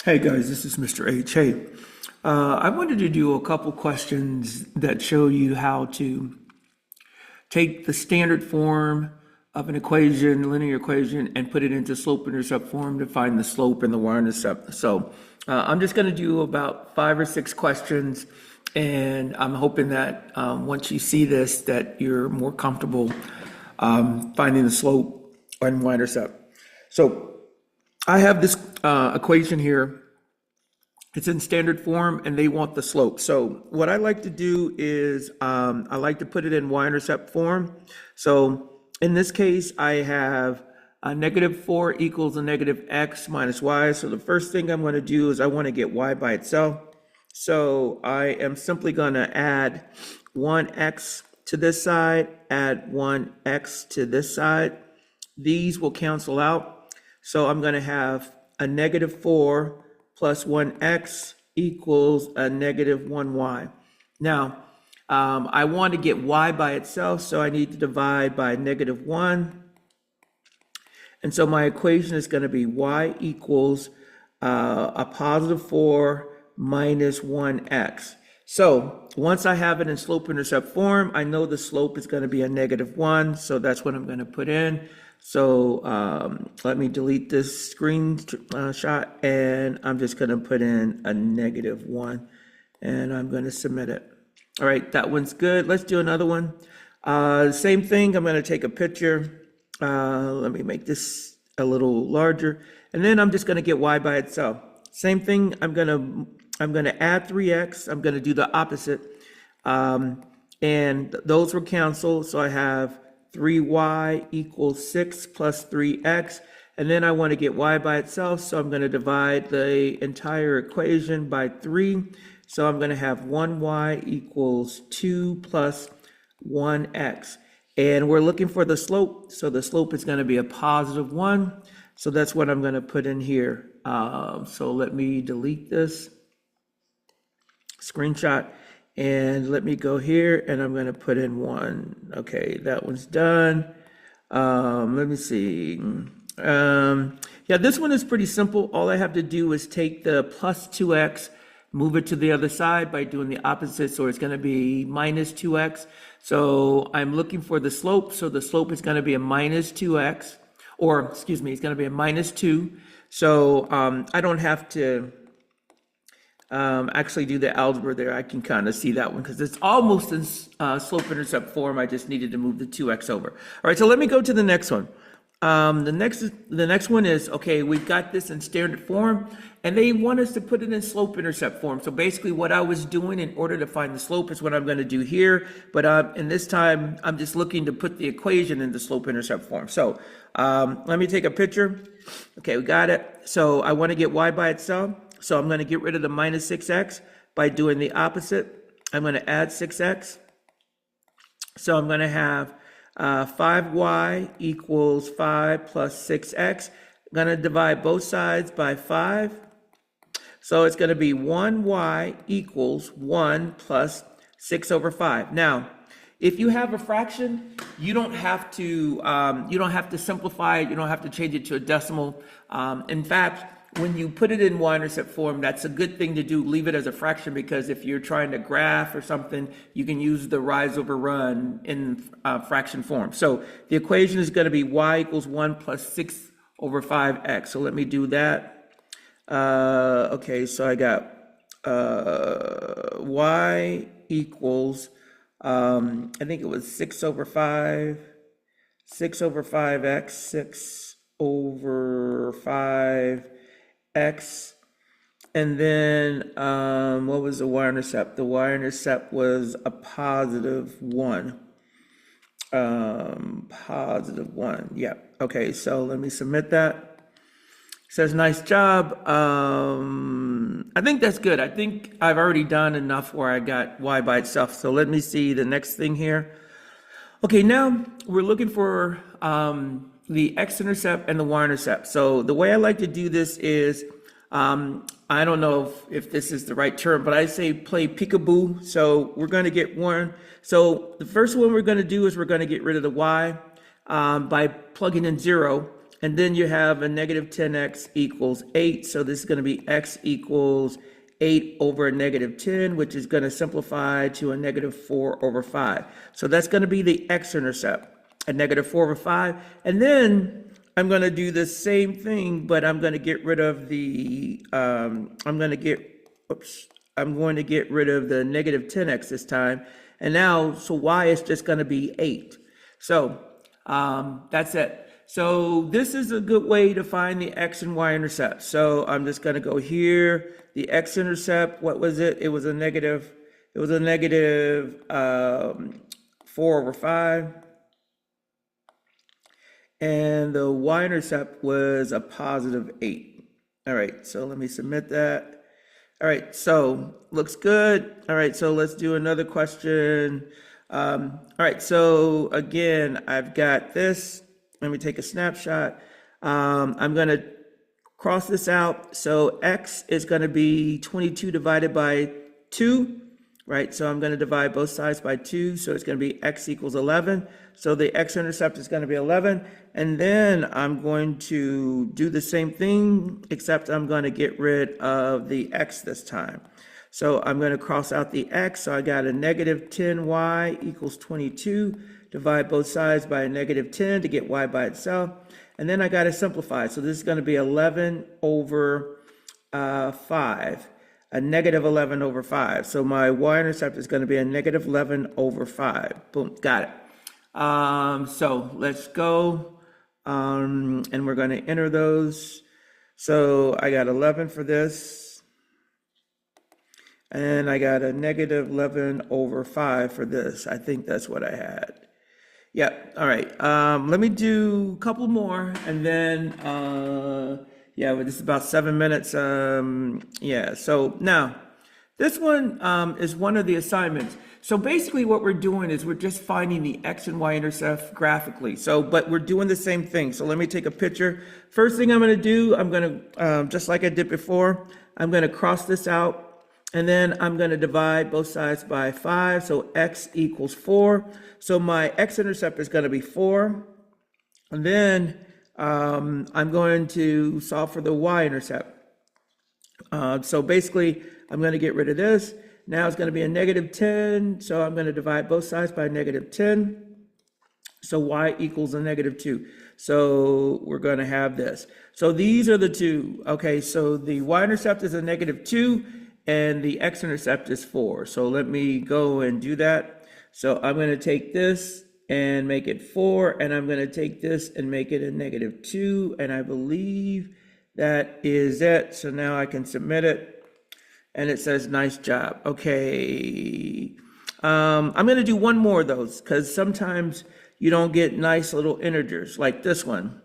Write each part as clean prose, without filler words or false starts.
Hey guys, this is Mr. H. Hey, I wanted to do a couple questions that show you how to take the standard form of an equation, linear equation, and put it into slope-intercept form to find the slope and the y-intercept. So I'm just going to do about 5 or 6 questions, and I'm hoping that once you see this, that you're more comfortable finding the slope and y-intercept. So I have this equation here. It's in standard form and they want the slope. So what I like to do is I like to put it in y-intercept form. So in this case, I have a -4 equals a negative x minus y. So the first thing I'm going to do is I want to get y by itself. So I am simply going to add 1x to this side, add 1x to this side. These will cancel out. So I'm going to have a -4 plus 1x equals a -1y. Now, I want to get y by itself, so I need to divide by -1. And so my equation is going to be y equals a +4 minus 1x. So once I have it in slope-intercept form, I know the slope is going to be a -1, so that's what I'm going to put in. So let me delete this screenshot, and I'm just going to put in a -1, and I'm going to submit it. All right, that one's good. Let's do another one. Same thing. I'm going to take a picture. Let me make this a little larger, and then I'm just going to get y by itself. Same thing. I'm going to add 3x. I'm going to do the opposite, and those will cancel. So I have 3y equals 6 plus 3x, and then I want to get y by itself, so I'm going to divide the entire equation by 3. So I'm going to have 1y equals 2 plus 1x, and we're looking for the slope, so the slope is going to be a +1, so that's what I'm going to put in here. So let me delete this screenshot. And let me go here, and I'm going to put in 1. Okay, that one's done. Let me see. Yeah, this one is pretty simple. All I have to do is take the plus 2x, move it to the other side by doing the opposite. So it's going to be minus 2x. So I'm looking for the slope. So the slope is going to be a minus 2x, or excuse me, it's going to be a minus 2. So I don't have to actually do the algebra there. I can kind of see that one because it's almost in slope-intercept form. I just needed to move the 2x over. All right, so let me go to the next one. The next one is, okay, we've got this in standard form, and they want us to put it in slope-intercept form. So basically what I was doing in order to find the slope is what I'm going to do here. But in this time, I'm just looking to put the equation into slope-intercept form. So let me take a picture. Okay, we got it. So I want to get y by itself. So I'm going to get rid of the minus 6x by doing the opposite. I'm going to add 6x. So I'm going to have 5y equals 5 plus 6x. I'm going to divide both sides by 5. So it's going to be 1y equals 1 plus 6 over 5. Now, if you have a fraction, you don't have to simplify it. You don't have to change it to a decimal. In fact, when you put it in y-intercept form, that's a good thing to do. Leave it as a fraction, because if you're trying to graph or something, you can use the rise over run in fraction form. So the equation is going to be y equals 1 plus 6 over 5x. So let me do that. Okay, so I got y equals, I think it was 6 over 5, 6 over 5x, 6 over 5 x, and then what was the y-intercept? The y-intercept was a +1. +1, yeah. Okay, so let me submit that. It says nice job. I think that's good. I think I've already done enough where I got y by itself. So let me see the next thing here. Okay, now we're looking for the x-intercept and the y-intercept. So the way I like to do this is, I don't know if this is the right term, but I say play peekaboo. So we're going to get one. So the first one we're going to do is we're going to get rid of the y by plugging in 0. and then you have a negative 10x equals 8. So this is going to be x equals 8 over a negative 10, which is going to simplify to a negative 4 over 5. So that's going to be the x-intercept, a negative 4 over 5. And then I'm going to do the same thing, but I'm going to get rid of the, I'm going to get rid of the negative 10x this time. And now, so y is just going to be 8. So that's it. So this is a good way to find the x and y intercept. So I'm just going to go here. The x-intercept, what was it? It was a negative 4 over 5. And the y-intercept was a positive 8. All right, so let me submit that. All right, so looks good. All right, so let's do another question. All right, so again, I've got this. Let me take a snapshot. I'm going to cross this out. So x is going to be 22 divided by 2, right? So I'm going to divide both sides by 2. So it's going to be x equals 11. So the x-intercept is going to be 11. And then I'm going to do the same thing, except I'm going to get rid of the x this time. So I'm going to cross out the x. So I got a negative 10y equals 22. Divide both sides by a negative 10 to get y by itself. And then I got to simplify. So this is going to be 11 over 5, a negative 11 over 5. So my y-intercept is going to be a negative 11 over 5. Boom, got it. So let's go. And we're going to enter those. So I got 11 for this. And I got a negative 11 over 5 for this. I think that's what I had. Yep. All right. Let me do a couple more, and then yeah, this is about 7 minutes. Yeah. So now, this one is one of the assignments. So basically, what we're doing is we're just finding the x and y intercept graphically. So, but we're doing the same thing. So let me take a picture. First thing I'm going to do, I'm going to just like I did before, I'm going to cross this out. And then I'm going to divide both sides by 5, so x equals 4. So my x-intercept is going to be 4. And then I'm going to solve for the y-intercept. So basically, I'm going to get rid of this. Now it's going to be a negative 10, so I'm going to divide both sides by negative 10. So y equals a negative 2. So we're going to have this. So these are the two. Okay, so the y-intercept is a negative 2. And the x-intercept is 4. So let me go and do that. So I'm going to take this and make it 4. And I'm going to take this and make it a negative 2. And I believe that is it. So now I can submit it. And it says, nice job. Okay. I'm going to do one more of those, because sometimes you don't get nice little integers like this one.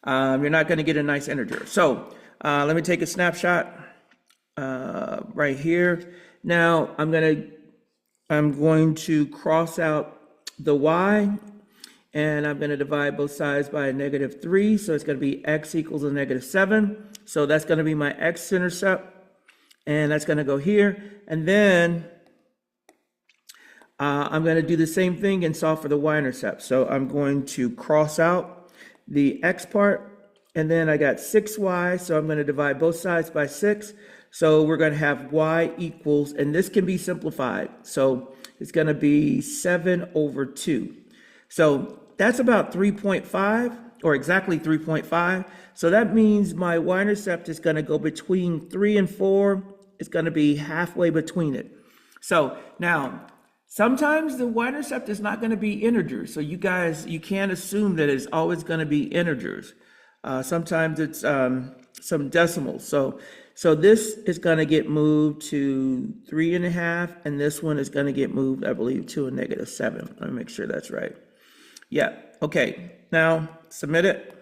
You're not going to get a nice integer. So let me take a snapshot. Right here. Now I'm going to cross out the y, and I'm going to divide both sides by a negative 3. So it's going to be x equals a negative 7. So that's going to be my x-intercept, and that's going to go here. And then I'm going to do the same thing and solve for the y-intercept. So I'm going to cross out the x part, and then I got 6y. So I'm going to divide both sides by 6. So we're going to have y equals, and this can be simplified. So it's going to be 7 over 2. So that's about 3.5, or exactly 3.5. So that means my y-intercept is going to go between 3 and 4. It's going to be halfway between it. So now, sometimes the y-intercept is not going to be integers. So you guys, you can't assume that it's always going to be integers. Sometimes it's some decimals. So this is going to get moved to 3.5, and this one is going to get moved, I believe, to a negative 7. Let me make sure that's right. Yeah, okay. Now, submit it.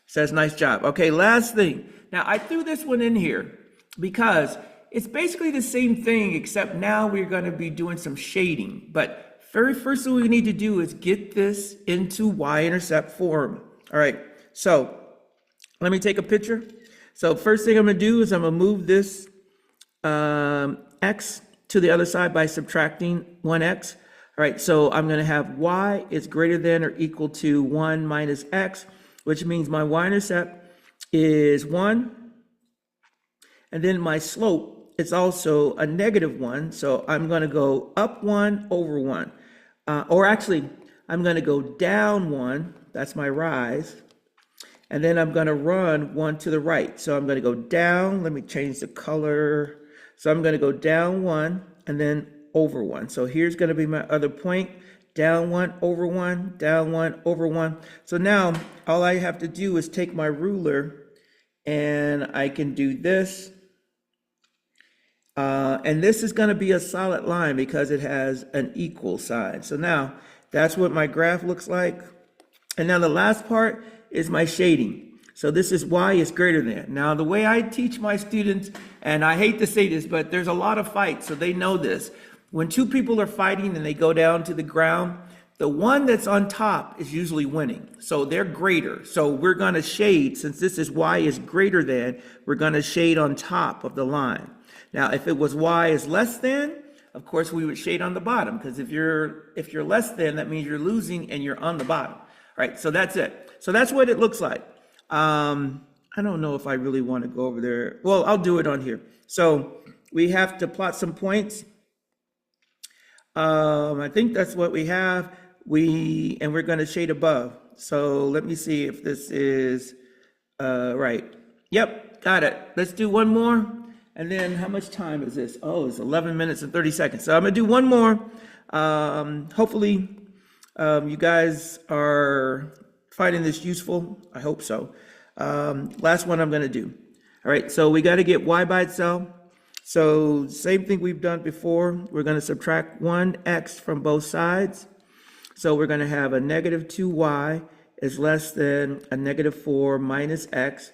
Says, nice job. Okay, last thing. Now, I threw this one in here because it's basically the same thing, except now we're going to be doing some shading. But very first thing we need to do is get this into y-intercept form. All right, so let me take a picture. So first thing I'm going to do is I'm going to move this x to the other side by subtracting 1x. All right, so I'm going to have y is greater than or equal to 1 minus x. which means my y-intercept is 1. And then my slope is also a -1. So I'm going to go up 1 over 1. Or actually, I'm going to go down 1. That's my rise. And then I'm going to run 1 to the right. So I'm going to go down. Let me change the color. So I'm going to go down 1 and then over 1. So here's going to be my other point. Down 1, over 1, down 1, over 1. So now all I have to do is take my ruler and I can do this. And this is going to be a solid line because it has an equal sign. So now that's what my graph looks like. And now the last part is my shading. So this is y is greater than. Now the way I teach my students, and I hate to say this, but there's a lot of fights, so they know this. When two people are fighting and they go down to the ground, the one that's on top is usually winning. So they're greater. So we're going to shade, since this is y is greater than, we're going to shade on top of the line. Now, if it was y is less than, of course, we would shade on the bottom, because if you're less than, that means you're losing and you're on the bottom. Right, so that's it. So that's what it looks like. I don't know if I really want to go over there. Well, I'll do it on here. So we have to plot some points. I think that's what we have. And we're going to shade above. So let me see if this is right. Yep, got it. Let's do one more. And then how much time is this? Oh, it's 11 minutes and 30 seconds. So I'm going to do one more. Hopefully you guys are finding this useful. I hope so. Last one I'm going to do. All right, so we got to get y by itself. So same thing we've done before. We're going to subtract 1x from both sides. So we're going to have a -2y is less than a -4 minus x.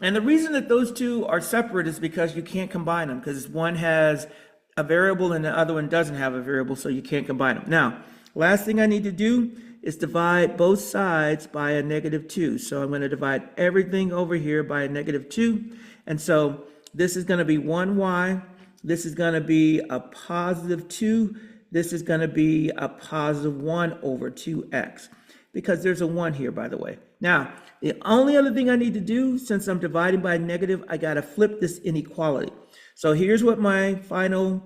And the reason that those two are separate is because you can't combine them, because one has a variable and the other one doesn't have a variable, so you can't combine them. Now, last thing I need to do is divide both sides by a -2. So I'm going to divide everything over here by a -2. And so this is going to be 1y. This is going to be a +2. This is going to be a +1 over 2x, because there's a 1 here, by the way. Now, the only other thing I need to do, since I'm dividing by a negative, I got to flip this inequality. So here's what my final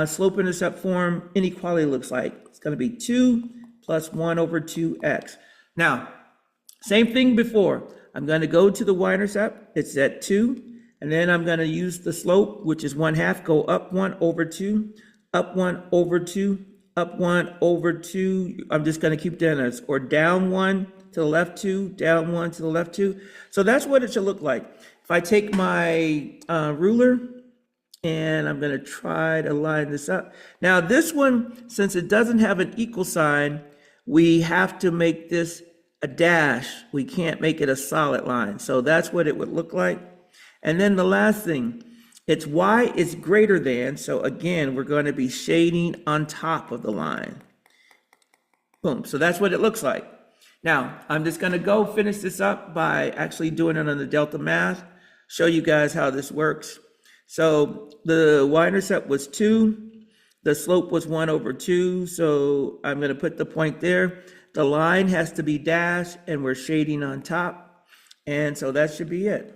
slope-intercept form inequality looks like. It's going to be 2 plus 1 over 2x. Now, same thing before. I'm going to go to the y-intercept. It's at 2. And then I'm going to use the slope, which is 1/2, go up 1 over 2, up 1 over 2, up 1 over 2. I'm just going to keep doing this. Or down 1 to the left 2, down 1 to the left 2. So that's what it should look like. If I take my ruler, and I'm going to try to line this up. Now this one, since it doesn't have an equal sign, we have to make this a dash. We can't make it a solid line. So that's what it would look like. And then the last thing, it's y is greater than. So again, we're going to be shading on top of the line. Boom. So that's what it looks like. Now, I'm just going to go finish this up by actually doing it on the delta math, show you guys how this works. So the y-intercept was 2. The slope was 1 over 2. So I'm going to put the point there. The line has to be dashed, and we're shading on top. And so that should be it.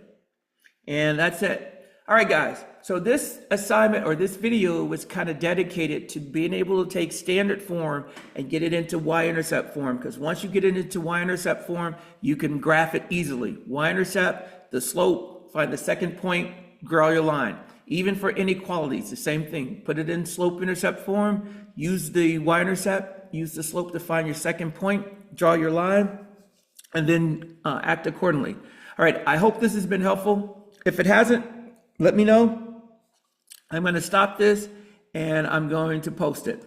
And that's it. All right, guys. So this assignment or this video was kind of dedicated to being able to take standard form and get it into y-intercept form. Because once you get it into y-intercept form, you can graph it easily. Y-intercept, the slope, find the second point, draw your line. Even for inequalities, the same thing. Put it in slope-intercept form, use the y-intercept, use the slope to find your second point, draw your line, and then act accordingly. All right, I hope this has been helpful. If it hasn't, let me know. I'm going to stop this and I'm going to post it.